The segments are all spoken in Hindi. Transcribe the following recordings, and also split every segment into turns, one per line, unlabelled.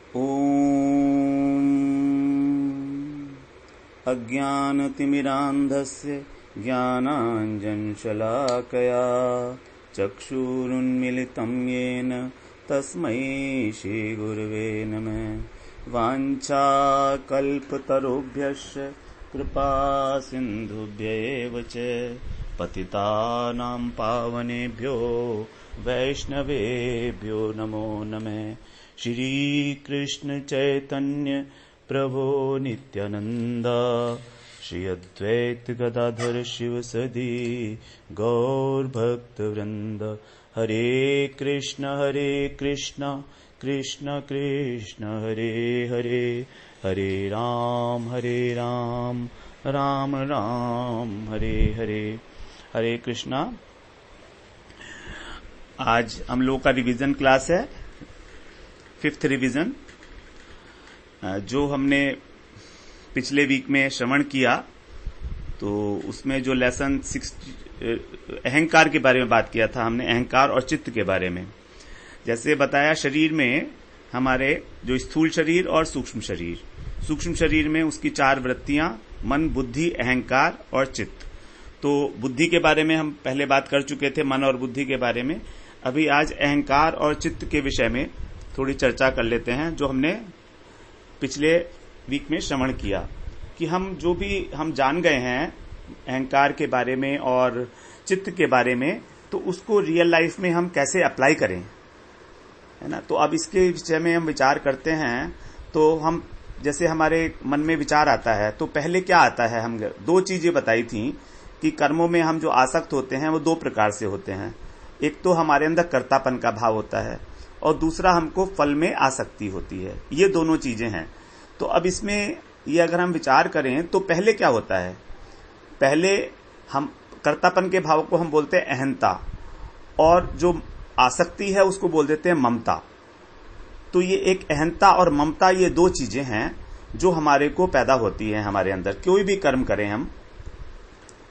ॐ अज्ञानतिमिरान्धस्य ज्ञानाञ्जनशलाकया चक्षुरुन्मिलितं येन तस्मै श्रीगुरवे नमः। वाञ्छाकल्पतरुभ्यश्च कृपासिन्धुभ्यैव च पतितानां पावनेभ्यो वैष्णवेभ्यो नमो नमः। श्री कृष्ण चैतन्य प्रभो नित्यानंद श्री अद्वैत गदाधर शिवसदि गौर भक्त वृंद। हरे कृष्ण कृष्ण कृष्ण हरे हरे, हरे राम राम राम हरे हरे। हरे कृष्णा। आज हम लोग का रिवीजन क्लास है, 5th रिवीजन, जो हमने पिछले वीक में श्रवण किया। तो उसमें जो लेसन 6 अहंकार के बारे में बात किया था हमने, अहंकार और चित्त के बारे में। जैसे बताया, शरीर में हमारे जो स्थूल शरीर और सूक्ष्म शरीर में उसकी 4 वृत्तियां, मन, बुद्धि, अहंकार और चित्त। तो बुद्धि के बारे में हम पहले बात कर चुके थे, मन और बुद्धि के बारे में। अभी आज अहंकार और चित्त के विषय में थोड़ी चर्चा कर लेते हैं, जो हमने पिछले वीक में श्रवण किया कि हम जो भी हम जान गए हैं अहंकार के बारे में और चित्त के बारे में, तो उसको रियल लाइफ में हम कैसे अप्लाई करें, है ना। तो अब इसके विषय में हम विचार करते हैं। तो हम जैसे हमारे मन में विचार आता है तो पहले क्या आता है, हम 2 चीजें बताई थी कि कर्मों में हम जो आसक्त होते हैं वो 2 प्रकार से होते हैं। एक तो हमारे अंदर कर्तापन का भाव होता है और दूसरा हमको फल में आसक्ति होती है। ये दोनों चीजें हैं। तो अब इसमें ये अगर हम विचार करें तो पहले क्या होता है, पहले हम कर्तापन के भाव को हम बोलते हैं अहंता, और जो आसक्ति है उसको बोल देते हैं ममता। तो ये एक अहंता और ममता, ये 2 चीजें हैं जो हमारे को पैदा होती है हमारे अंदर, कोई भी कर्म करें हम।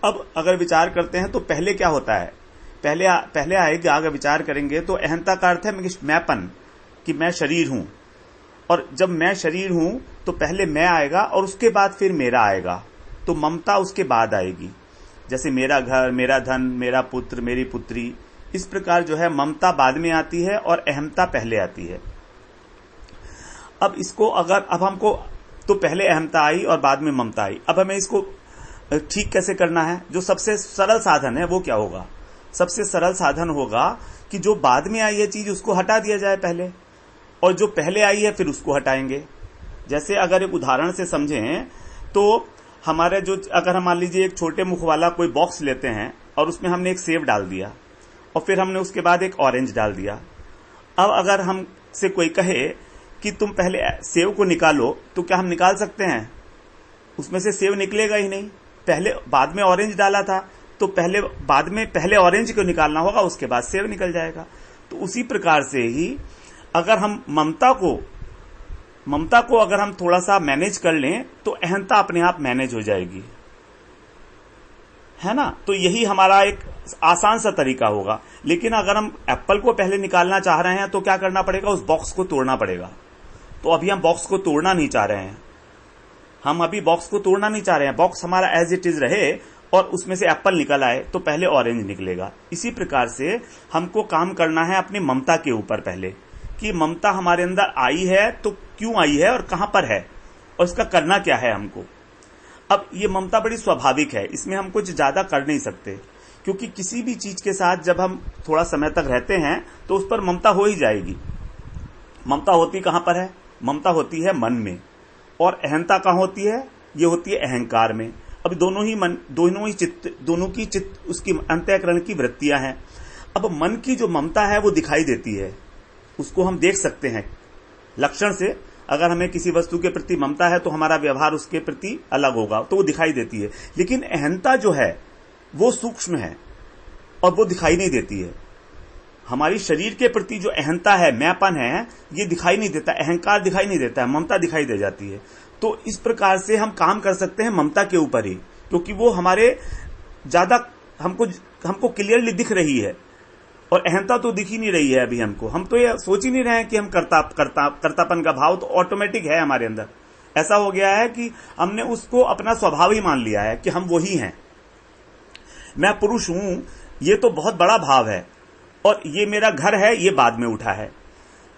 अब अगर विचार करते हैं तो पहले क्या होता है, पहले आएगा, अगर विचार करेंगे तो अहंता का अर्थ है मैंपन, कि मैं शरीर हूं। और जब मैं शरीर हूं तो पहले मैं आएगा और उसके बाद फिर मेरा आएगा। तो ममता उसके बाद आएगी। जैसे मेरा घर, मेरा धन, मेरा पुत्र, मेरी पुत्री, इस प्रकार जो है ममता बाद में आती है और अहंता पहले आती है। अब इसको अब हमको, तो पहले अहंता आई और बाद में ममता आई। अब हमें इसको ठीक कैसे करना है, जो सबसे सरल साधन है वो क्या होगा, सबसे सरल साधन होगा कि जो बाद में आई है चीज उसको हटा दिया जाए पहले, और जो पहले आई है फिर उसको हटाएंगे। जैसे अगर एक उदाहरण से समझें तो हमारे जो, अगर हम मान लीजिए एक छोटे मुख वाला कोई बॉक्स लेते हैं और उसमें हमने एक सेब डाल दिया और फिर हमने उसके बाद एक ऑरेंज डाल दिया। अब अगर हमसे कोई कहे कि तुम पहले सेब को निकालो, तो क्या हम निकाल सकते हैं? उसमें से सेब निकलेगा ही नहीं। पहले बाद में ऑरेंज डाला था तो पहले ऑरेंज को निकालना होगा, उसके बाद सेब निकल जाएगा। तो उसी प्रकार से ही अगर हम ममता को अगर हम थोड़ा सा मैनेज कर लें तो अहंता अपने आप मैनेज हो जाएगी, है ना। तो यही हमारा एक आसान सा तरीका होगा। लेकिन अगर हम एप्पल को पहले निकालना चाह रहे हैं तो क्या करना पड़ेगा, उस बॉक्स को तोड़ना पड़ेगा। तो अभी हम बॉक्स को तोड़ना नहीं चाह रहे हैं, बॉक्स हमारा एज इट इज रहे और उसमें से एप्पल निकल आए तो पहले ऑरेंज निकलेगा। इसी प्रकार से हमको काम करना है अपनी ममता के ऊपर पहले, कि ममता हमारे अंदर आई है तो क्यों आई है और कहां पर है और इसका करना क्या है हमको। अब ये ममता बड़ी स्वाभाविक है, इसमें हम कुछ ज्यादा कर नहीं सकते, क्योंकि किसी भी चीज के साथ जब हम थोड़ा समय तक रहते हैं तो उस पर ममता हो ही जाएगी। ममता होती कहां पर है, ममता होती है मन में, और अहंता कहां होती है, ये होती है अहंकार में। अब दोनों की चित्त उसकी अंतःकरण की वृत्तियां हैं। अब मन की जो ममता है वो दिखाई देती है, उसको हम देख सकते हैं लक्षण से। अगर हमें किसी वस्तु के प्रति ममता है तो हमारा व्यवहार उसके प्रति अलग होगा, तो वो दिखाई देती है। लेकिन अहंता जो है वो सूक्ष्म है और वो दिखाई नहीं देती है। हमारी शरीर के प्रति जो अहंता है, मैंपन है, ये दिखाई नहीं देता, अहंकार दिखाई नहीं देता है, ममता दिखाई दे जाती है। तो इस प्रकार से हम काम कर सकते हैं ममता के ऊपर ही, क्योंकि वो हमारे ज्यादा हमको क्लियरली दिख रही है। और अहंता तो दिख ही नहीं रही है अभी हमको। हम तो ये सोच ही नहीं रहे हैं कि हम कर्तापन का भाव तो ऑटोमेटिक है हमारे अंदर। ऐसा हो गया है कि हमने उसको अपना स्वभाव ही मान लिया है कि हम वही हैं, मैं पुरुष हूं। ये तो बहुत बड़ा भाव है, और ये मेरा घर है, ये बाद में उठा है।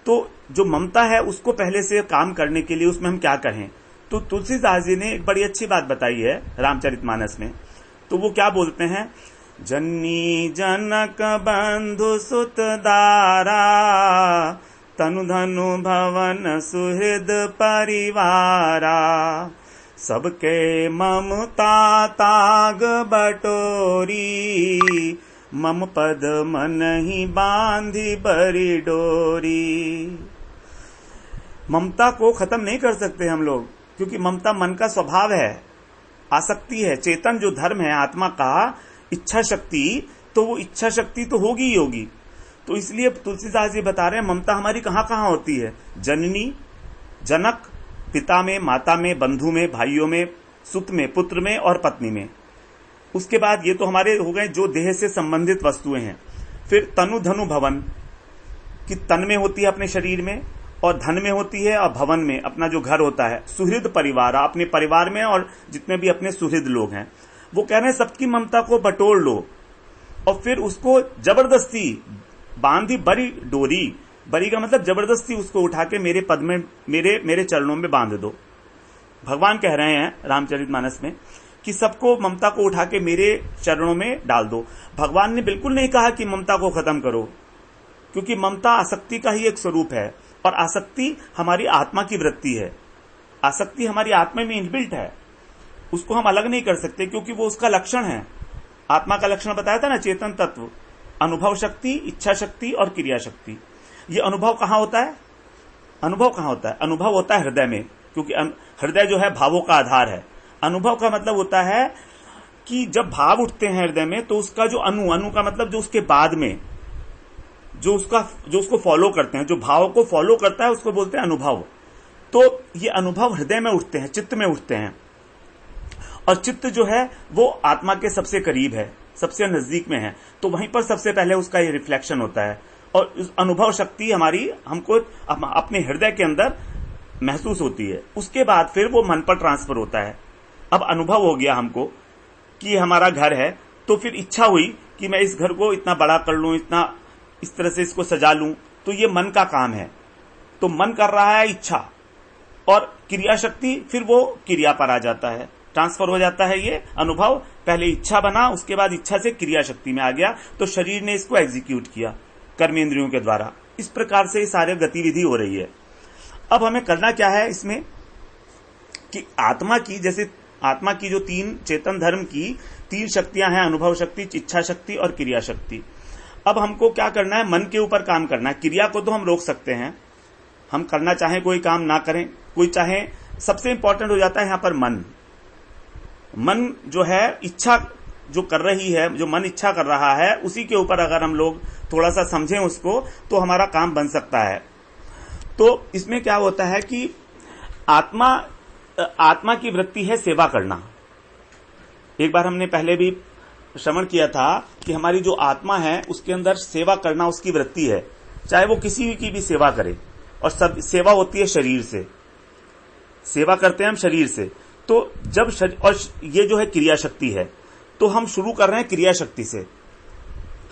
तो जो ममता है उसको पहले से काम करने के लिए उसमें हम क्या करें? तो तुलसीदास जी ने एक बड़ी अच्छी बात बताई है रामचरितमानस में। तो वो क्या बोलते हैं? जननी जनक बंधु सुत दारा, तनु धनु भवन सुहृद परिवारा, सबके ममता ताग बटोरी, मम पद मन ही बांधी बरी डोरी। ममता को खत्म नहीं कर सकते हम लोग, क्योंकि ममता मन का स्वभाव है, आसक्ति है। चेतन जो धर्म है आत्मा का, इच्छा शक्ति, तो वो इच्छा शक्ति तो होगी ही होगी। तो इसलिए तुलसीदास जी बता रहे हैं ममता हमारी कहां कहां होती है? जननी, जनक, पिता में, माता में, बंधु में, भाइयों में, सुत में, पुत्र में और पत्नी में। उसके बाद ये तो हमारे हो गए जो देह से संबंधित वस्तुएं हैं। फिर तनु धनु भवन, कि तन में होती है अपने शरीर में, और धन में होती है, और भवन में अपना जो घर होता है। सुहृद परिवार, अपने परिवार में और जितने भी अपने सुहृद लोग हैं, वो कह रहे हैं सबकी ममता को बटोर लो, और फिर उसको जबरदस्ती बांधी बरी डोरी। बरी का मतलब जबरदस्ती उसको उठा के मेरे पद में, मेरे चरणों में बांध दो। भगवान कह रहे हैं रामचरितमानस में कि सबको ममता को उठा के मेरे चरणों में डाल दो। भगवान ने बिल्कुल नहीं कहा कि ममता को खत्म करो, क्योंकि ममता आसक्ति का ही एक स्वरूप है, और आसक्ति हमारी आत्मा की वृत्ति है। आसक्ति हमारी आत्मा में इनबिल्ट है, उसको हम अलग नहीं कर सकते, क्योंकि वो उसका लक्षण है। आत्मा का लक्षण बताया था ना, चेतन तत्व, अनुभव शक्ति, इच्छा शक्ति और क्रिया शक्ति। ये अनुभव कहां होता है? अनुभव कहां होता है? अनुभव होता है हृदय में, क्योंकि हृदय जो है भावों का आधार है। अनुभव का मतलब होता है कि जब भाव उठते हैं हृदय में, तो उसका जो अनु का मतलब जो उसके बाद में जो उसको फॉलो करते हैं, जो भाव को फॉलो करता है, उसको बोलते हैं अनुभव। तो ये अनुभव हृदय में उठते हैं, चित्त में उठते हैं, और चित्त जो है वो आत्मा के सबसे करीब है, सबसे नजदीक में है। तो वहीं पर सबसे पहले उसका ये रिफ्लेक्शन होता है, और उस अनुभव शक्ति हमारी हमको अपने हृदय के अंदर महसूस होती है। उसके बाद फिर वो मन पर ट्रांसफर होता है। अब अनुभव हो गया हमको कि हमारा घर है, तो फिर इच्छा हुई कि मैं इस घर को इतना बड़ा कर लूं, इतना इस तरह से इसको सजा लूं। तो ये मन का काम है, तो मन कर रहा है इच्छा, और क्रिया शक्ति फिर वो क्रिया पर आ जाता है, ट्रांसफर हो जाता है। ये अनुभव पहले इच्छा बना, उसके बाद इच्छा से क्रिया शक्ति में आ गया, तो शरीर ने इसको एग्जीक्यूट किया कर्मेंद्रियों के द्वारा। इस प्रकार से सारे गतिविधि हो रही है। अब हमें करना क्या है इसमें कि आत्मा की, जैसे आत्मा की जो तीन चेतन धर्म की तीन शक्तियां हैं, अनुभव शक्ति, इच्छा शक्ति और क्रिया शक्ति। अब हमको क्या करना है? मन के ऊपर काम करना है। क्रिया को तो हम रोक सकते हैं, हम करना चाहें कोई काम ना करें, कोई चाहे। सबसे इंपॉर्टेंट हो जाता है यहां पर मन। मन जो है इच्छा जो कर रही है, जो मन इच्छा कर रहा है, उसी के ऊपर अगर हम लोग थोड़ा सा समझें उसको, तो हमारा काम बन सकता है। तो इसमें क्या होता है कि आत्मा की वृत्ति है सेवा करना। एक बार हमने पहले भी श्रवण किया था कि हमारी जो आत्मा है उसके अंदर सेवा करना उसकी वृत्ति है, चाहे वो किसी की भी सेवा करे। और सब सेवा होती है शरीर से, सेवा करते हैं हम शरीर से। तो जब और ये जो है क्रिया शक्ति है, तो हम शुरू कर रहे हैं क्रिया शक्ति से,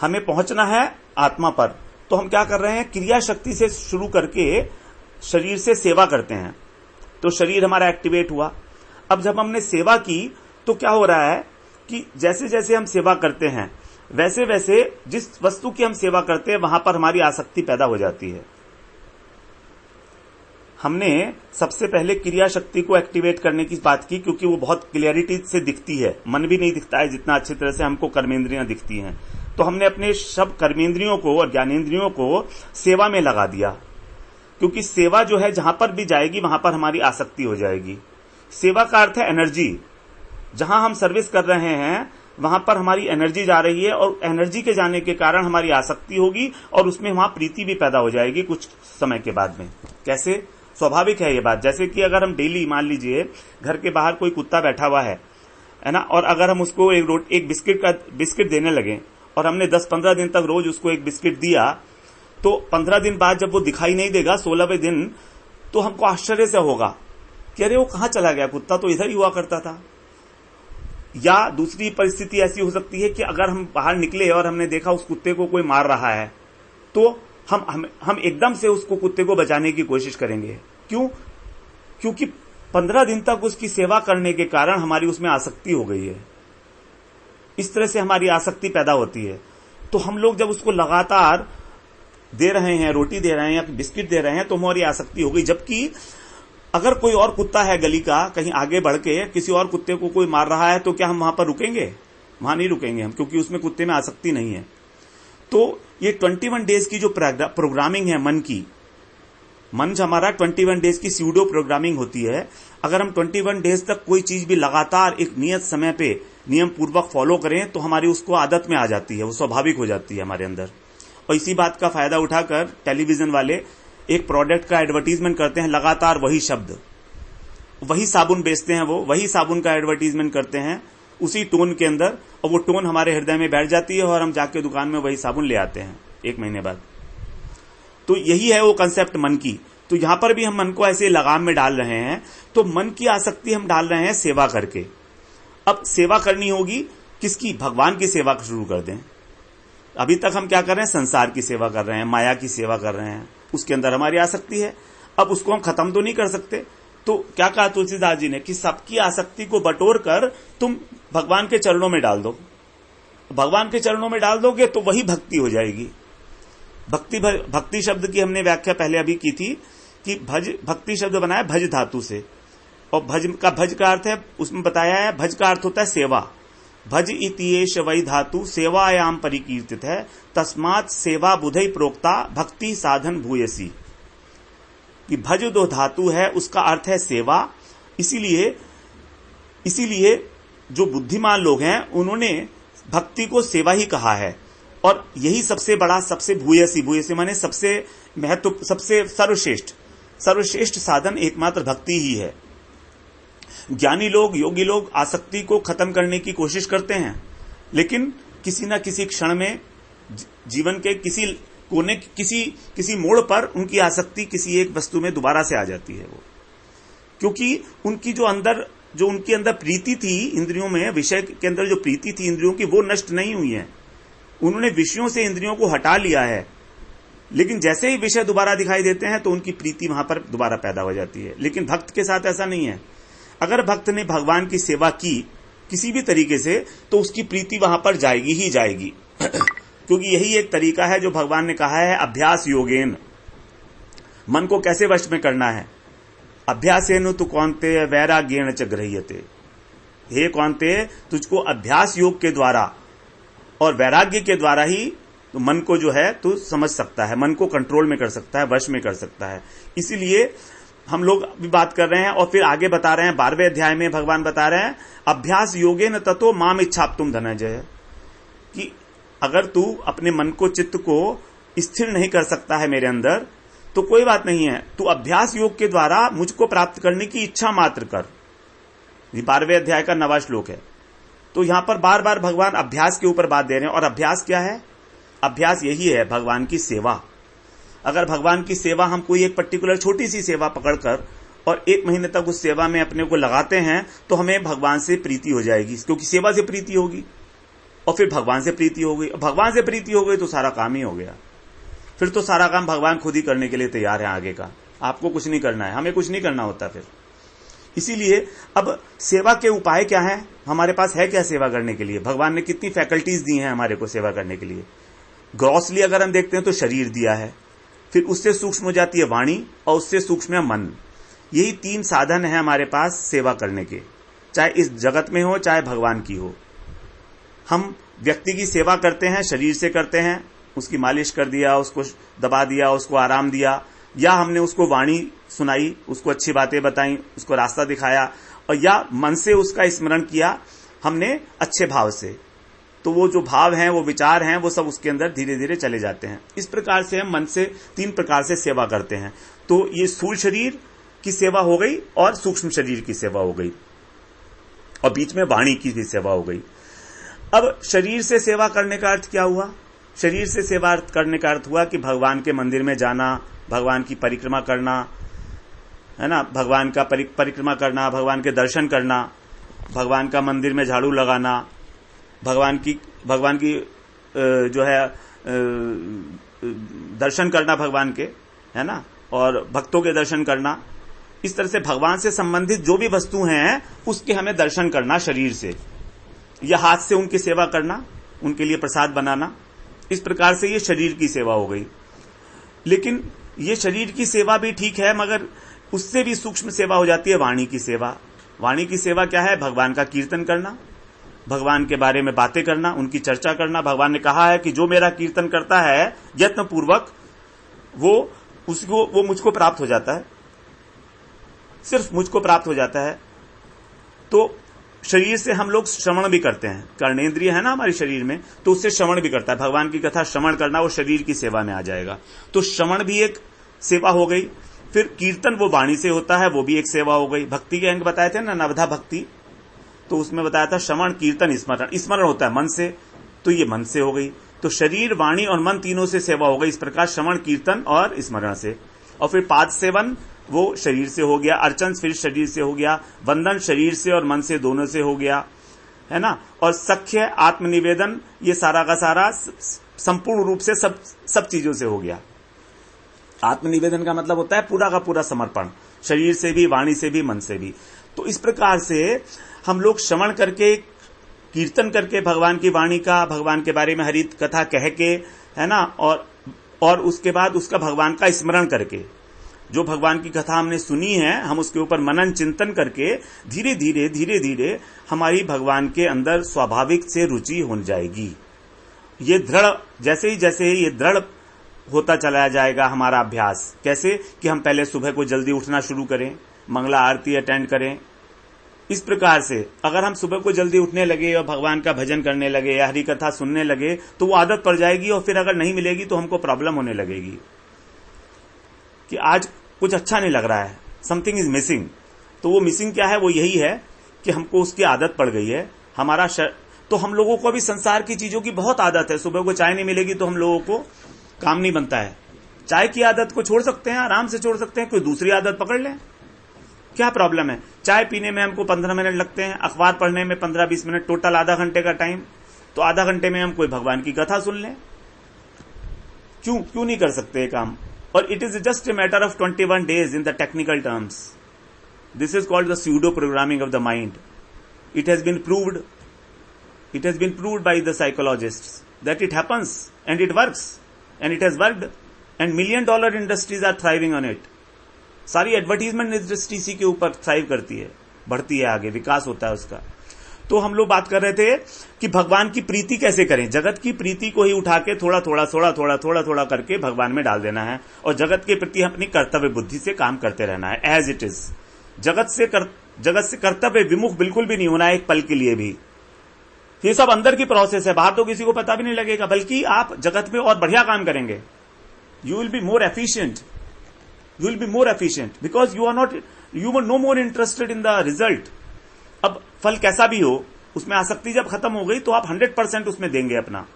हमें पहुंचना है आत्मा पर। तो हम क्या कर रहे हैं? क्रिया शक्ति से शुरू करके शरीर से सेवा करते हैं, तो शरीर हमारा एक्टिवेट हुआ। अब जब हमने सेवा की तो क्या हो रहा है कि जैसे जैसे हम सेवा करते हैं, वैसे वैसे जिस वस्तु की हम सेवा करते हैं वहां पर हमारी आसक्ति पैदा हो जाती है। हमने सबसे पहले क्रिया शक्ति को एक्टिवेट करने की बात की, क्योंकि वो बहुत क्लियरिटी से दिखती है। मन भी नहीं दिखता है जितना अच्छी तरह से हमको कर्मेंद्रियां दिखती हैं। तो हमने अपने सब कर्मेंद्रियों को और ज्ञानेंद्रियों को सेवा में लगा दिया, क्योंकि सेवा जो है जहां पर भी जाएगी वहां पर हमारी आसक्ति हो जाएगी। सेवा का अर्थ है एनर्जी। जहां हम सर्विस कर रहे हैं वहां पर हमारी एनर्जी जा रही है, और एनर्जी के जाने के कारण हमारी आसक्ति होगी, और उसमें वहां प्रीति भी पैदा हो जाएगी कुछ समय के बाद में। कैसे? स्वाभाविक है ये बात। जैसे कि अगर हम डेली, मान लीजिए घर के बाहर कोई कुत्ता बैठा हुआ है ना, और अगर हम उसको एक बिस्किट देने लगे, और हमने 10-15 दिन तक रोज उसको एक बिस्किट दिया, तो 15 दिन बाद जब वो दिखाई नहीं देगा 16वें दिन, तो हमको आश्चर्य से होगा कि अरे वो कहां चला गया, कुत्ता तो इधर ही हुआ करता था। या दूसरी परिस्थिति ऐसी हो सकती है कि अगर हम बाहर निकले और हमने देखा उस कुत्ते को कोई मार रहा है, तो हम एकदम से उसको कुत्ते को बचाने की कोशिश करेंगे। क्यों? क्योंकि 15 दिन तक उसकी सेवा करने के कारण हमारी उसमें आसक्ति हो गई है। इस तरह से हमारी आसक्ति पैदा होती है। तो हम लोग जब उसको लगातार दे रहे हैं, रोटी दे रहे हैं या बिस्किट दे रहे हैं, तो हमारी आसक्ति हो गई। जबकि अगर कोई और कुत्ता है गली का, कहीं आगे बढ़ के किसी और कुत्ते को कोई मार रहा है, तो क्या हम वहां पर रुकेंगे? वहां नहीं रुकेंगे हम, क्योंकि उसमें कुत्ते में आसक्ति नहीं है। तो ये 21 डेज की जो प्रोग्रामिंग है मन की, मन हमारा 21 डेज की स्यूडो प्रोग्रामिंग होती है। अगर हम 21 डेज तक कोई चीज भी लगातार एक नियत समय पे नियम पूर्वक फॉलो करें, तो हमारी उसको आदत में आ जाती है, वो स्वाभाविक हो जाती है हमारे अंदर। और इसी बात का फायदा उठाकर टेलीविजन वाले एक प्रोडक्ट का एडवर्टीजमेंट करते हैं, लगातार वही शब्द, वही साबुन बेचते हैं, वो वही साबुन का एडवर्टीजमेंट करते हैं उसी टोन के अंदर, और वो टोन हमारे हृदय में बैठ जाती है और हम जाके दुकान में वही साबुन ले आते हैं 1 महीने बाद। तो यही है वो कंसेप्ट मन की। तो यहां पर भी हम मन को ऐसे लगाम में डाल रहे हैं। तो मन की आसक्ति हम डाल रहे हैं सेवा करके। अब सेवा करनी होगी किसकी? भगवान की सेवा शुरू कर दें। अभी तक हम क्या कर रहे हैं? संसार की सेवा कर रहे हैं, माया की सेवा कर रहे हैं, उसके अंदर हमारी आसक्ति है। अब उसको हम खत्म तो नहीं कर सकते। तो क्या कहा तुलसीदास जी ने कि सबकी आसक्ति को बटोर कर तुम भगवान के चरणों में डाल दो। भगवान के चरणों में डाल दोगे तो वही भक्ति हो जाएगी। भक्ति शब्द की हमने व्याख्या पहले अभी की थी कि भक्ति शब्द बनाया भज धातु से, और भज का अर्थ है, उसमें बताया है भज का अर्थ होता है सेवा। भज इतिएष वै धातु सेवायाम परिकीर्तित है, तस्मात् सेवा बुधई प्रोक्ता भक्ति साधन भूयसी। कि भज दो धातु है, उसका अर्थ है सेवा। इसीलिए जो बुद्धिमान लोग हैं उन्होंने भक्ति को सेवा ही कहा है। और यही सबसे बड़ा, सबसे भूयसी माने सबसे महत्व, सबसे सर्वश्रेष्ठ साधन एकमात्र भक्ति ही है। ज्ञानी लोग, योगी लोग आसक्ति को खत्म करने की कोशिश करते हैं, लेकिन किसी न किसी क्षण में जीवन के किसी कोने, किसी मोड़ पर उनकी आसक्ति किसी एक वस्तु में दोबारा से आ जाती है। वो क्योंकि उनके अंदर प्रीति थी इंद्रियों में, विषय के अंदर जो प्रीति थी इंद्रियों की, वो नष्ट नहीं हुई है। उन्होंने विषयों से इंद्रियों को हटा लिया है, लेकिन जैसे ही विषय दोबारा दिखाई देते हैं तो उनकी प्रीति वहां पर दोबारा पैदा हो जाती है। लेकिन भक्त के साथ ऐसा नहीं है। अगर भक्त ने भगवान की सेवा की किसी भी तरीके से, तो उसकी प्रीति वहां पर जाएगी ही जाएगी। क्योंकि यही एक तरीका है जो भगवान ने कहा है, अभ्यास योगेन। मन को कैसे वश में करना है? अभ्यासेन तु कौन्तेय वैराग्येण च गृह्यते। हे कौन्तेय, तुझको अभ्यास योग के द्वारा और वैराग्य के द्वारा ही तो मन को जो है तू समझ सकता है, मन को कंट्रोल में कर सकता है, वश में कर सकता है। इसीलिए हम लोग भी बात कर रहे हैं और फिर आगे बता रहे हैं, 12वें अध्याय में भगवान बता रहे हैं, अभ्यास योगेन ततो माम इच्छाप्तुम धनंजय, कि अगर तू अपने मन को, चित्त को स्थिर नहीं कर सकता है मेरे अंदर, तो कोई बात नहीं है, तू अभ्यास योग के द्वारा मुझको प्राप्त करने की इच्छा मात्र कर। ये 12वें अध्याय का 9वां श्लोक है। तो यहां पर बार बार भगवान अभ्यास के ऊपर बात दे रहे हैं। और अभ्यास क्या है? अभ्यास यही है, भगवान की सेवा। अगर भगवान की सेवा, हम कोई एक पर्टिकुलर छोटी सी सेवा पकड़कर और 1 महीने तक उस सेवा में अपने को लगाते हैं, तो हमें भगवान से प्रीति हो जाएगी, क्योंकि सेवा से प्रीति होगी और फिर भगवान से प्रीति हो गई। भगवान से प्रीति हो गई तो सारा काम ही हो गया। फिर तो सारा काम भगवान खुद ही करने के लिए तैयार है। आगे का आपको कुछ नहीं करना है, हमें कुछ नहीं करना होता फिर। इसीलिए अब सेवा के उपाय क्या है? हमारे पास है क्या सेवा करने के लिए? भगवान ने कितनी फैकल्टीज दी हैं हमारे को सेवा करने के लिए। ग्रॉसली अगर हम देखते हैं तो शरीर दिया है, फिर उससे सूक्ष्म हो जाती है वाणी, और उससे सूक्ष्म है मन। यही 3 साधन है हमारे पास सेवा करने के, चाहे इस जगत में हो चाहे भगवान की हो। हम व्यक्ति की सेवा करते हैं, शरीर से करते हैं, उसकी मालिश कर दिया, उसको दबा दिया, उसको आराम दिया, या हमने उसको वाणी सुनाई, उसको अच्छी बातें बताई, उसको रास्ता दिखाया, और या मन से उसका स्मरण किया हमने अच्छे भाव से। तो वो जो भाव हैं, वो विचार हैं, वो सब उसके अंदर धीरे धीरे चले जाते हैं। इस प्रकार से हम मन से 3 प्रकार से सेवा करते हैं। तो ये स्थूल शरीर की सेवा हो गई और सूक्ष्म शरीर की सेवा हो गई, और बीच में वाणी की भी सेवा हो गई। अब शरीर से सेवा करने का अर्थ क्या हुआ? शरीर से सेवा करने का अर्थ हुआ कि भगवान के मंदिर में जाना, भगवान की परिक्रमा करना, है ना, भगवान का परिक्रमा करना, भगवान के दर्शन करना, भगवान का मंदिर में झाड़ू लगाना, भगवान की जो है दर्शन करना भगवान के, है ना, और भक्तों के दर्शन करना। इस तरह से भगवान से संबंधित जो भी वस्तु हैं उसके हमें दर्शन करना शरीर से, या हाथ से उनकी सेवा करना, उनके लिए प्रसाद बनाना। इस प्रकार से ये शरीर की सेवा हो गई। लेकिन ये शरीर की सेवा भी ठीक है, मगर उससे भी सूक्ष्म सेवा हो जाती है वाणी की सेवा। वाणी की सेवा क्या है? भगवान का कीर्तन करना, भगवान के बारे में बातें करना, उनकी चर्चा करना। भगवान ने कहा है कि जो मेरा कीर्तन करता है यत्न पूर्वक, वो मुझको प्राप्त हो जाता है, सिर्फ मुझको प्राप्त हो जाता है। तो शरीर से हम लोग श्रवण भी करते हैं, कर्णेंद्रिय है ना हमारे शरीर में, तो उससे श्रवण भी करता है। भगवान की कथा श्रवण करना वो शरीर की सेवा में आ जाएगा। तो श्रवण भी एक सेवा हो गई। फिर कीर्तन वो वाणी से होता है, वो भी एक सेवा हो गई। भक्ति के अंग बताए थे ना, नवधा भक्ति, तो उसमें बताया था श्रवण कीर्तन स्मरण। स्मरण होता है मन से, तो ये मन से हो गई। तो शरीर, वाणी और मन तीनों से सेवा हो गई। इस प्रकार श्रवण, कीर्तन और स्मरण से। और फिर पाद सेवन वो शरीर से हो गया, अर्चन फिर शरीर से हो गया, वंदन शरीर से और मन से, दोनों से हो गया, है ना। और सख्य, आत्मनिवेदन, ये सारा का सारा संपूर्ण रूप से सब चीजों से हो गया। आत्मनिवेदन का मतलब होता है पूरा का पूरा समर्पण, शरीर से भी, वाणी से भी, मन से भी। तो इस प्रकार से हम लोग श्रवण करके, कीर्तन करके भगवान की वाणी का, भगवान के बारे में हरि कथा कह के, है ना, और उसके बाद उसका भगवान का स्मरण करके, जो भगवान की कथा हमने सुनी है, हम उसके ऊपर मनन चिंतन करके धीरे धीरे हमारी भगवान के अंदर स्वाभाविक से रुचि हो जाएगी। ये दृढ़, जैसे ही ये दृढ़ होता चला जाएगा हमारा अभ्यास। कैसे? कि हम पहले सुबह को जल्दी उठना शुरू करें, मंगला आरती अटेंड करें। इस प्रकार से अगर हम सुबह को जल्दी उठने लगे और भगवान का भजन करने लगे या हरि कथा सुनने लगे, तो वो आदत पड़ जाएगी। और फिर अगर नहीं मिलेगी तो हमको प्रॉब्लम होने लगेगी कि आज कुछ अच्छा नहीं लग रहा है, समथिंग इज मिसिंग। तो वो मिसिंग क्या है? वो यही है कि हमको उसकी आदत पड़ गई है। तो हम लोगों को भी संसार की चीजों की बहुत आदत है। सुबह को चाय नहीं मिलेगी तो हम लोगों को काम नहीं बनता है। चाय की आदत को छोड़ सकते हैं, आराम से छोड़ सकते हैं, कोई दूसरी आदत पकड़ लें, क्या प्रॉब्लम है? चाय पीने में हमको 15 मिनट लगते हैं, अखबार पढ़ने में 15-20 मिनट, टोटल आधा घंटे का टाइम। तो आधा घंटे में हम कोई भगवान की कथा सुन लें। क्यों नहीं कर सकते ये काम? और it is just a matter of 21 days in the technical terms. This is called the pseudo programming of the mind. It has been proved by the psychologists that it happens and it works and it has worked and $1 million industries are thriving on it. सारी एडवर्टीजमेंट इंडस्ट्री इसी के ऊपर थ्राइव करती है, बढ़ती है, आगे विकास होता है उसका। तो हम लोग बात कर रहे थे कि भगवान की प्रीति कैसे करें। जगत की प्रीति को ही उठा के थोड़ा थोड़ा करके भगवान में डाल देना है, और जगत के प्रति अपनी कर्तव्य बुद्धि से काम करते रहना है एज इट इज। जगत से कर्तव्य विमुख बिल्कुल भी नहीं होना है एक पल के लिए भी। ये सब अंदर की प्रोसेस है, बाहर तो किसी को पता भी नहीं लगेगा, बल्कि आप जगत में और बढ़िया काम करेंगे। You will be more efficient, because you were no more interested in the result. अब फल कैसा भी हो, उसमें आसक्ति जब खत्म हो गई तो आप 100% उसमें देंगे अपना,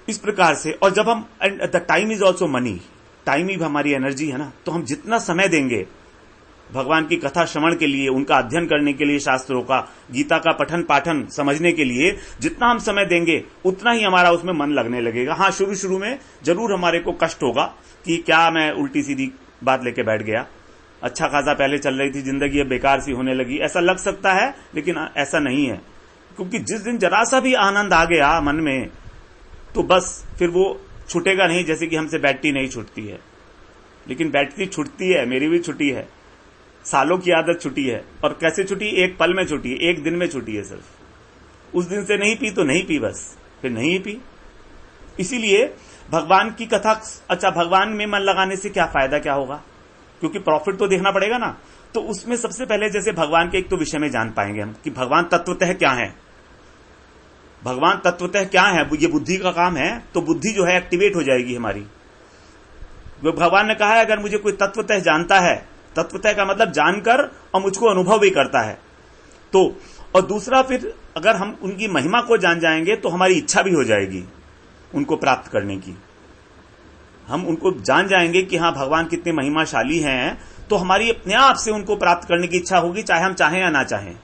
इस प्रकार से। और जब हम, and the time is also money, time ही हमारी एनर्जी है ना। तो हम जितना समय देंगे भगवान की कथा श्रवण के लिए, उनका अध्ययन करने के लिए, शास्त्रों का, गीता का पठन पाठन समझने के लिए जितना हम समय देंगे, उतना ही हमारा उसमें मन लगने लगेगा। हाँ, शुरू में जरूर हमारे को कष्ट होगा कि क्या मैं उल्टी सीधी बात लेके बैठ गया, अच्छा खासा पहले चल रही थी जिंदगी, अब बेकार सी होने लगी, ऐसा लग सकता है। लेकिन ऐसा नहीं है, क्योंकि जिस दिन जरा सा भी आनंद आ गया मन में, तो बस फिर वो छूटेगा नहीं। जैसे कि हमसे बैटरी नहीं छूटती है, लेकिन बैटरी छूटती है, मेरी भी छुट्टी है, सालों की आदत छुटी है। और कैसे छुटी? एक पल में छुटी है, एक दिन में छुटी है सिर्फ। उस दिन से नहीं पी तो नहीं पी, बस फिर नहीं पी। इसीलिए भगवान की कथा, अच्छा भगवान में मन लगाने से क्या फायदा, क्या होगा? क्योंकि प्रॉफिट तो देखना पड़ेगा ना। तो उसमें सबसे पहले जैसे भगवान के एक तो विषय में जान पाएंगे हम कि भगवान तत्वतः क्या है। भगवान तत्वतः क्या है, ये बुद्धि का काम है। तो बुद्धि जो है एक्टिवेट हो जाएगी हमारी। भगवान ने कहा है अगर मुझे कोई तत्वतः जानता है, तत्वतः का मतलब जानकर और मुझको अनुभव भी करता है, तो। और दूसरा फिर अगर हम उनकी महिमा को जान जाएंगे तो हमारी इच्छा भी हो जाएगी उनको प्राप्त करने की। हम उनको जान जाएंगे कि हाँ भगवान कितने महिमाशाली हैं, तो हमारी अपने आप से उनको प्राप्त करने की इच्छा होगी, चाहे हम चाहें या ना चाहें।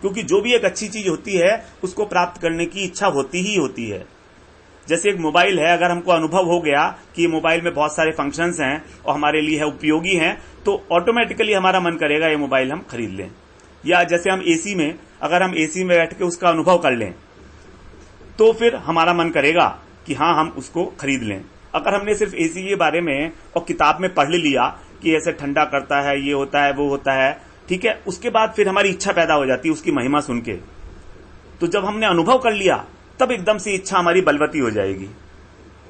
क्योंकि जो भी एक अच्छी चीज होती है उसको प्राप्त करने की इच्छा होती ही होती है। जैसे एक मोबाइल है, अगर हमको अनुभव हो गया कि ये मोबाइल में बहुत सारे फंक्शंस हैं और हमारे लिए है उपयोगी हैं, तो ऑटोमेटिकली हमारा मन करेगा ये मोबाइल हम खरीद लें। या जैसे हम एसी में, अगर हम एसी में बैठ के उसका अनुभव कर लें तो फिर हमारा मन करेगा कि हाँ हम उसको खरीद लें। अगर हमने सिर्फ एसी के बारे में और किताब में पढ़ लिया कि ऐसे ठंडा करता है, ये होता है, वो होता है, ठीक है, उसके बाद फिर हमारी इच्छा पैदा हो जाती है उसकी महिमा सुन के। तो जब हमने अनुभव कर लिया तब एकदम से इच्छा हमारी बलवती हो जाएगी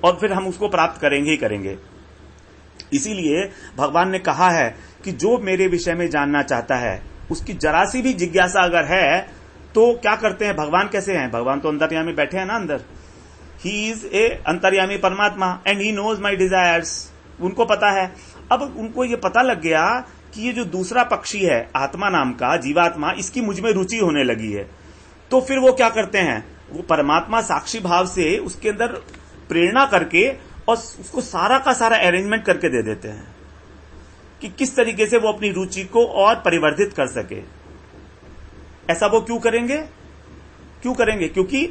और फिर हम उसको प्राप्त करेंगे ही करेंगे। इसीलिए भगवान ने कहा है कि जो मेरे विषय में जानना चाहता है उसकी जरा सी भी जिज्ञासा अगर है तो क्या करते हैं, भगवान कैसे हैं, भगवान तो अंतर्यामी बैठे हैं ना अंदर। ही इज ए अंतर्यामी परमात्मा and he knows my desires. उनको पता है। अब उनको ये पता लग गया कि ये जो दूसरा पक्षी है आत्मा नाम का, जीवात्मा, इसकी मुझ में रुचि होने लगी है। तो फिर वो क्या करते हैं, वो परमात्मा साक्षी भाव से उसके अंदर प्रेरणा करके और उसको सारा का सारा अरेंजमेंट करके दे देते हैं कि किस तरीके से वो अपनी रुचि को और परिवर्धित कर सके। ऐसा वो क्यों करेंगे? क्योंकि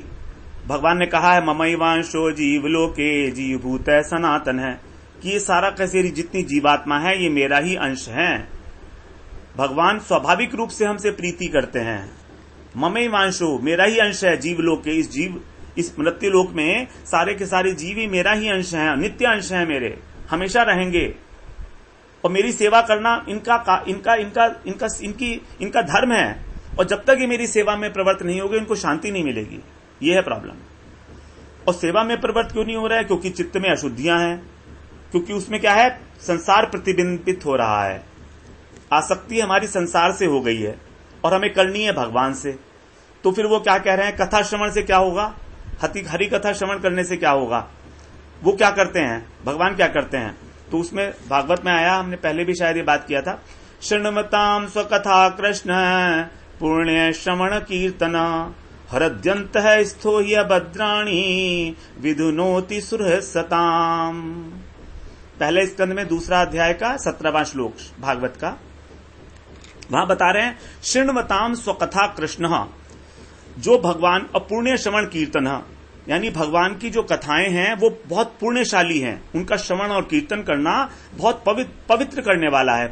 भगवान ने कहा है ममैवांशो जीवलोके, जीवभूत सनातन है, कि ये सारा कैसे जितनी जीवात्मा है ये मेरा ही अंश है। भगवान स्वाभाविक रूप से हमसे प्रीति करते हैं। ममैवांशो, मेरा ही अंश है, जीवलोके, इस मृत्यु लोक में सारे के सारे जीव ही मेरा ही अंश है, नित्य अंश है मेरे, हमेशा रहेंगे। और मेरी सेवा करना इनका धर्म है। और जब तक ये मेरी सेवा में प्रवृत्त नहीं होगे इनको शांति नहीं मिलेगी। ये है प्रॉब्लम। और सेवा में प्रवृत्त क्यों नहीं हो रहा है? क्योंकि चित्त में अशुद्धियां हैं, क्योंकि उसमें क्या है, संसार प्रतिबिंबित हो रहा है। आसक्ति हमारी संसार से हो गई है और हमें करनी है भगवान से। तो फिर वो क्या कह रहे हैं, कथा श्रवण से क्या होगा, हरि कथा श्रवण करने से क्या होगा? वो क्या करते हैं, भगवान क्या करते हैं? तो उसमें भागवत में आया, हमने पहले भी शायद ये बात किया था, शृण्वताम स्वकथा कृष्ण पुण्य श्रवण कीर्तन हरद्यंत है स्थो ह्य भद्राणी विधुनोति सुरहसताम। पहले स्कंद में दूसरा अध्याय का 17वां श्लोक भागवत का, वहां बता रहे हैं शृण्वताम स्वकथा कृष्ण, जो भगवान अपूर्ण्य श्रवण कीर्तन, यानी भगवान की जो कथाएं हैं वो बहुत पुण्यशाली हैं, उनका श्रवण और कीर्तन करना बहुत पवित्र करने वाला है।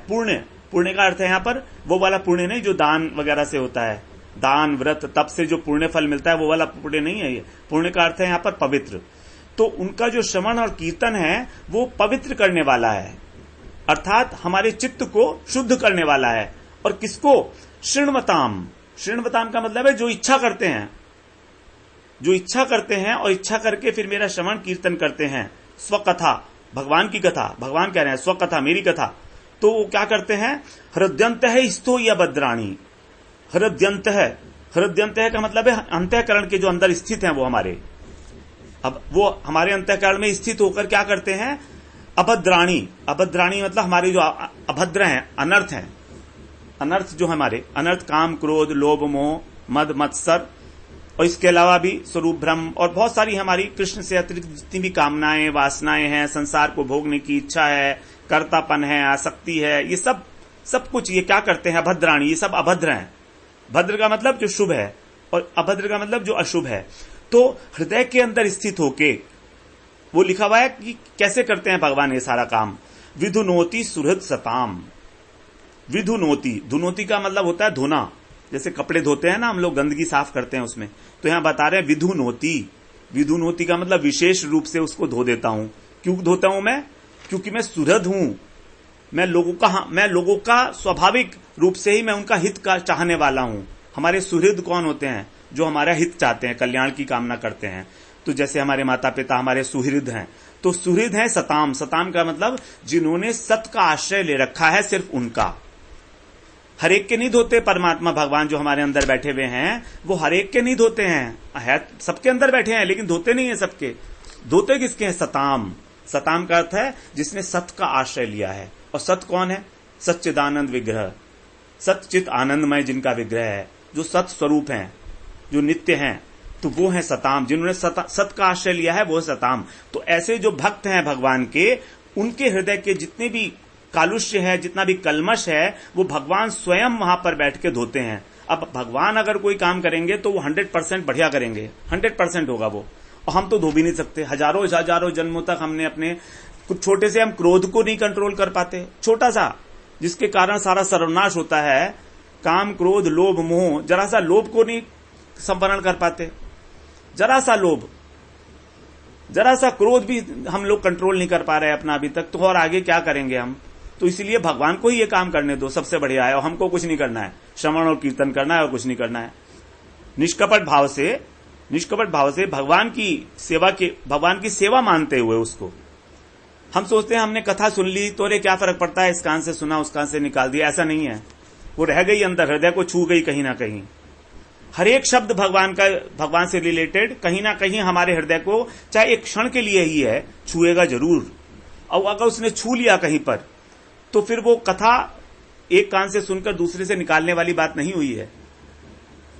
पुण्य का अर्थ है यहाँ पर वो वाला पुण्य नहीं जो दान वगैरह से होता है, दान व्रत तप से जो पुण्य फल मिलता है वो वाला पुण्य नहीं है। ये पुण्य का अर्थ है यहाँ पर पवित्र। तो उनका जो श्रवण और कीर्तन है वो पवित्र करने वाला है, अर्थात हमारे चित्त को शुद्ध करने वाला है। और किसको? शृण्वताम। शृण्वताम का मतलब है जो इच्छा करते हैं, जो इच्छा करते हैं और इच्छा करके फिर मेरा श्रवण कीर्तन करते हैं। स्वकथा, भगवान की कथा, भगवान कह रहे हैं स्वकथा, मेरी कथा। तो वो क्या करते हैं, हृदयंत है स्थो या भद्राणी। हृदयंत है का मतलब है अंतःकरण के जो अंदर स्थित हैं वो हमारे, अब वो हमारे अंतःकरण में स्थित होकर क्या करते हैं, अभद्राणी मतलब हमारे जो अभद्र हैं, अनर्थ हैं, अनर्थ जो हमारे अनर्थ, काम क्रोध लोभ मोह मद मत्सर, और इसके अलावा भी स्वरूप भ्रम और बहुत सारी हमारी कृष्ण से अतिरिक्त जितनी भी कामनाएं वासनाएं हैं, संसार को भोगने की इच्छा है, कर्तापन है, आसक्ति है, ये सब कुछ ये क्या करते हैं, अभद्राणी, ये सब अभद्र हैं। भद्र का मतलब जो शुभ है और अभद्र का मतलब जो अशुभ है। तो हृदय के अंदर स्थित होके वो लिखा हुआ है कि कैसे करते हैं भगवान ये सारा काम। विधुनोति सुहृद सताम। धुनोति का मतलब होता है धोना, जैसे कपड़े धोते हैं ना हम लोग, गंदगी साफ करते हैं उसमें, तो यहां बता रहे हैं विधुनोति का मतलब विशेष रूप से उसको धो देता हूं। क्यों धोता हूं मैं? क्योंकि मैं सुहृद हूं, मैं लोगों का स्वाभाविक रूप से ही मैं उनका हित का चाहने वाला हूं। हमारे सुहृद कौन होते हैं? जो हमारा हित चाहते हैं, कल्याण की कामना करते हैं। तो जैसे हमारे माता पिता हमारे सुहृद हैं, तो सुहृद है सताम का मतलब जिन्होंने सत का आश्रय ले रखा है, सिर्फ उनका। हर एक के नहीं धोते परमात्मा भगवान जो हमारे अंदर बैठे हुए हैं, वो हर एक के नहीं धोते हैं, सबके अंदर बैठे हैं लेकिन धोते नहीं है सबके। धोते किसके हैं? सताम का अर्थ है जिसने सत का आश्रय लिया है। और सत कौन है? सच्चिदानंद विग्रह, सच्चित आनंदमय जिनका विग्रह है, जो सत स्वरूप है। जो नित्य हैं, तो वो है सताम। जिन्होंने सत का आश्रय लिया है वो सताम। तो ऐसे जो भक्त हैं भगवान के, उनके हृदय के जितने भी कालुष्य है, जितना भी कलमश है, वो भगवान स्वयं वहां पर बैठ के धोते हैं। अब भगवान अगर कोई काम करेंगे तो वो 100% बढ़िया करेंगे, 100% होगा वो, और हम तो धो भी नहीं सकते। हजारों हजारों जन्मों तक हमने अपने कुछ छोटे से हम क्रोध को नहीं कंट्रोल कर पाते, छोटा सा, जिसके कारण सारा सर्वनाश होता है। काम, क्रोध, लोभ, मोह, जरा सा लोभ को नहीं संवरण कर पाते, जरा सा लोभ, जरा सा क्रोध भी हम लोग कंट्रोल नहीं कर पा रहे अपना अभी तक, तो और आगे क्या करेंगे हम। तो इसलिए भगवान को ही ये काम करने दो, सबसे बढ़िया है, और हमको कुछ नहीं करना है, श्रवण और कीर्तन करना है और कुछ नहीं करना है। निष्कपट भाव से भगवान की सेवा मानते हुए उसको। हम सोचते हैं हमने कथा सुन ली तो अरे क्या फर्क पड़ता है, इस कान से सुना उस कान से निकाल दिया, ऐसा नहीं है। वो रह गई अंदर, हृदय को छू गई कहीं ना कहीं। हर एक शब्द भगवान से रिलेटेड कहीं ना कहीं हमारे हृदय को, चाहे एक क्षण के लिए ही है, छुएगा जरूर। और अगर उसने छू लिया कहीं पर, तो फिर वो कथा एक कान से सुनकर दूसरे से निकालने वाली बात नहीं हुई है।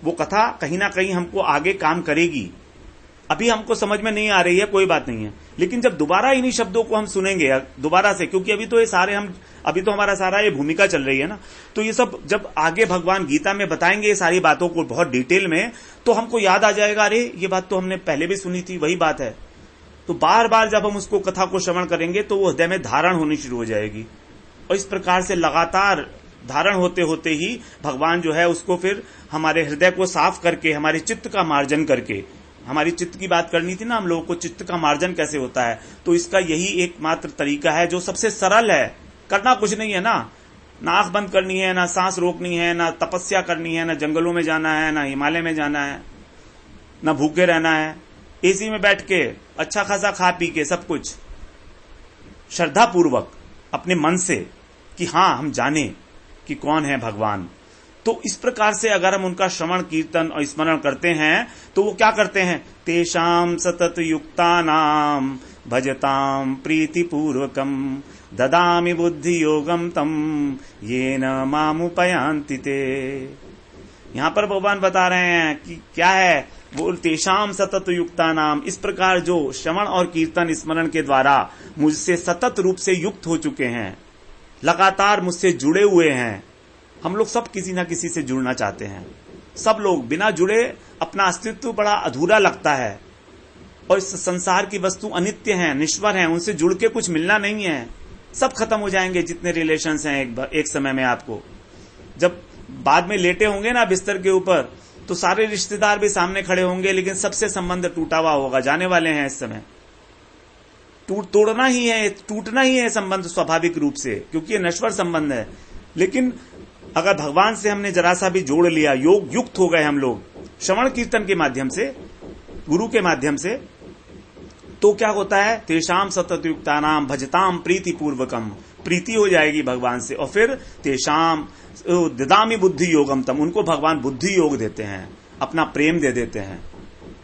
वो कथा कहीं ना कहीं हमको आगे काम करेगी। अभी हमको समझ में नहीं आ रही है, कोई बात नहीं है, लेकिन जब दोबारा इन्हीं शब्दों को हम सुनेंगे दोबारा से, क्योंकि अभी तो हमारा सारा ये भूमिका चल रही है ना, तो ये सब जब आगे भगवान गीता में बताएंगे ये सारी बातों को बहुत डिटेल में, तो हमको याद आ जाएगा, अरे ये बात तो हमने पहले भी सुनी थी, वही बात है। तो बार बार जब हम उसको कथा को श्रवण करेंगे तो वो हृदय में धारण होनी शुरू हो जाएगी, और इस प्रकार से लगातार धारण होते होते ही भगवान जो है उसको फिर हमारे हृदय को साफ करके, हमारे चित्त का मार्जन करके, हमारी चित्त की बात करनी थी ना हम लोगों को, चित्त का मार्जन कैसे होता है, तो इसका यही एकमात्र तरीका है जो सबसे सरल है। करना कुछ नहीं है ना आंख बंद करनी है, ना सांस रोकनी है, ना तपस्या करनी है, ना जंगलों में जाना है, ना हिमालय में जाना है, ना भूखे रहना है, एसी में बैठ के अच्छा खासा खा पी के सब कुछ श्रद्धा पूर्वक अपने मन से कि हाँ हम जाने कि कौन है भगवान। तो इस प्रकार से अगर हम उनका श्रवण कीर्तन और स्मरण करते हैं तो वो क्या करते हैं, तेषाम सतत युक्तानाम भजताम प्रीति पूर्वकम ददामि बुद्धि योगम तम येन मामुपयांति ते। यहां पर भगवान बता रहे हैं कि क्या है वो, तेषाम सतत युक्तानाम, इस प्रकार जो श्रवण और कीर्तन स्मरण के द्वारा मुझसे सतत रूप से युक्त हो चुके हैं, लगातार मुझसे जुड़े हुए हैं। हम लोग सब किसी ना किसी से जुड़ना चाहते हैं, सब लोग बिना जुड़े अपना अस्तित्व बड़ा अधूरा लगता है, और इस संसार की वस्तु अनित्य है, निश्वर है, उनसे जुड़ के कुछ मिलना नहीं है, सब खत्म हो जाएंगे जितने रिलेशंस हैं एक समय में। आपको जब बाद में लेटे होंगे ना बिस्तर के ऊपर, तो सारे रिश्तेदार भी सामने खड़े होंगे, लेकिन सबसे संबंध टूटा हुआ होगा, जाने वाले हैं इस समय, टूटना ही है संबंध स्वाभाविक रूप से, क्योंकि ये नश्वर संबंध है। लेकिन अगर भगवान से हमने जरा सा भी जोड़ लिया, योग युक्त हो गए हम लोग श्रवण कीर्तन के माध्यम से, गुरु के माध्यम से, तो क्या होता है, तेषाम सतत युक्तानाम भजताम प्रीति पूर्वकम, प्रीति हो जाएगी भगवान से, और फिर तेषाम ददामि बुद्धि योगम तम, उनको भगवान बुद्धि योग देते हैं, अपना प्रेम दे देते हैं,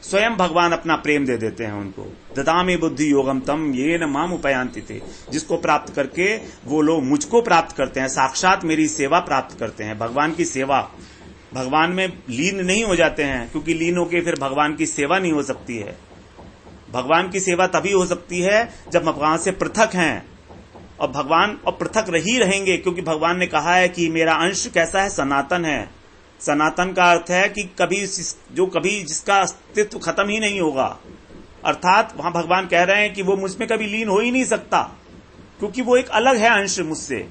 स्वयं भगवान अपना प्रेम दे देते हैं उनको। ददामि बुद्धि योगम तम येन माम उपयांति ते, जिसको प्राप्त करके वो लोग मुझको प्राप्त करते हैं, साक्षात मेरी सेवा प्राप्त करते हैं। भगवान की सेवा, भगवान में लीन नहीं हो जाते हैं, क्योंकि लीन होके फिर भगवान की सेवा नहीं हो सकती है। भगवान की सेवा तभी हो सकती है जब भगवान से पृथक हैं, और भगवान और पृथक ही रहेंगे, क्योंकि भगवान ने कहा है कि मेरा अंश कैसा है, सनातन है। सनातन का अर्थ है कि कभी जिसका अस्तित्व खत्म ही नहीं होगा, अर्थात वहां भगवान कह रहे हैं कि वो मुझ में कभी लीन हो ही नहीं सकता, क्योंकि वो एक अलग है अंश मुझसे।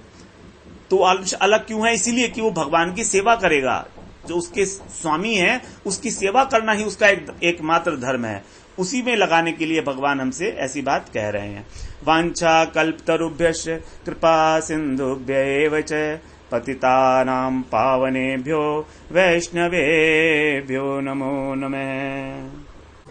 तो अंश अलग क्यों है, इसीलिए कि वो भगवान की सेवा करेगा, जो उसके स्वामी है उसकी सेवा करना ही उसका एकमात्र धर्म है। उसी में लगाने के लिए भगवान हमसे ऐसी बात कह रहे हैं। वांछा कल्पतरुभ्यश्च कृपा सिंधुभ्य एव च पतितानां पावनेभ्यो वैष्णवेभ्यो नमो नमः।